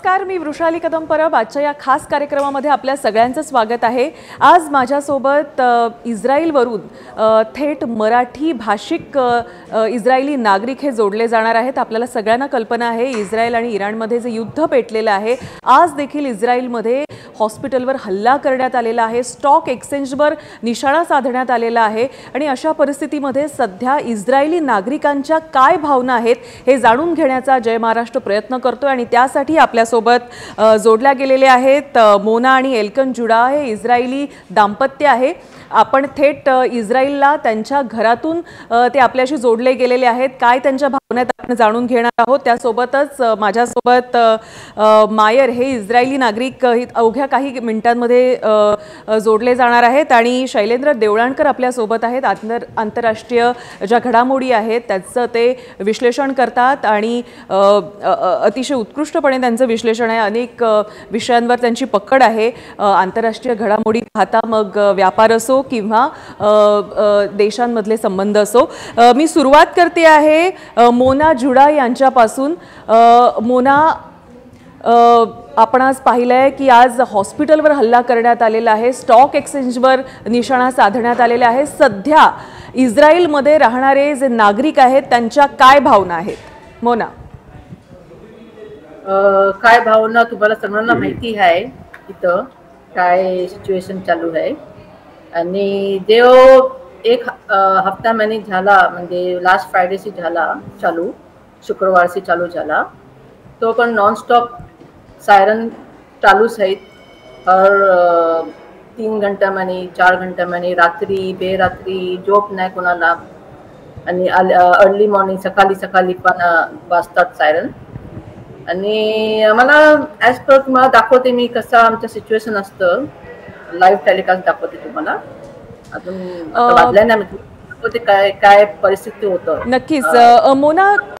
नमस्कार, मी वृषाली कदम परब। आजच्या या खास कार्यक्रमामध्ये आपल्या सगळ्यांचं स्वागत आहे। आज माझ्यासोबत इस्रायलवरून थेट मराठी भाषिक इस्रायली नागरिक हे जोडले जाणार आहेत। आपल्याला सगळ्यांना कल्पना आहे इस्रायल आणि इराणमध्ये जे युद्ध पेटलेलं आहे, आज देखील इस्रायलमध्ये हॉस्पिटलवर हल्ला करण्यात आलेला आहे, स्टॉक एक्सचेंजवर निशाणा साधण्यात आलेला आहे आणि अशा परिस्थितीमध्ये सध्या इस्रायली नागरिकांच्या काय भावना आहेत हे जाणून घेण्याचा जय महाराष्ट्र प्रयत्न करतोय आणि त्यासाठी आपल्यासोबत जोडल्या गेलेले आहेत मोना आणि एल्कन जुडा हे इस्रायली दाम्पत्य आहे। आपण थेट इस्रायलला त्यांच्या घरातून ते आपल्याशी जोडले गेलेले आहेत। काय त्यांच्या भावना आपण जाणून घेणार आहोत। त्यासोबतच माझ्यासोबत मायर हे इस्रायली नागरिक अवघ्या काही मिनिटांमध्ये जोडले जाणार आहेत आणि शैलेंद्र देवळाणकर आपल्या सोबत आहेत। आंतरराष्ट्रीय ज्या घडामोडी आहेत त्याचं ते विश्लेषण करतात आणि अतिशय उत्कृष्टपणे त्यांचं विश्लेषण आहे। अनेक विषयांवर त्यांची पकड आहे। आंतरराष्ट्रीय घडामोडी पाहता मग व्यापार असो किंवा देशांमधले संबंध असो। मी सुरुवात करते आहे मोना जुडा यांच्यापासून। मोना, आपण आज पाहिलंय की आज हॉस्पिटलवर हल्ला करण्यात आलेला आहे, स्टॉक एक्सचेंजवर निशाणा साधण्यात आलेला आहे। सध्या इस्रायलमध्ये राहणारे जे नागरिक आहेत त्यांच्या काय भावना आहेत? मोना, काय भावना तुम्हाला सगळ्यांना माहिती आहे इथं काय सिच्युएशन चालू आहे आणि देव एक हफ्ता महिने झाला, म्हणजे लास्ट फ्रायडे से झाला चालू, शुक्रवार से चालू झाला। तो पण नॉन स्टॉप सायरन चालूच आहेत। और 3 घंटा महिने 4 घंटा महिने रात्री बेरात्री झोप नाही कोणाला आणि अर्ली मॉर्निंग सकाळी पण वाजतात सायरन। आणि आम्हाला ॲज पर तुम्हाला दाखवते मी कसं आमचं सिच्युएशन असतं, लाईव्ह टेलिकास्ट दाखवते तुम्हाला। अजून वाजल्या नाही, काय काय परिस्थिती होतं नक्कीच। मोना,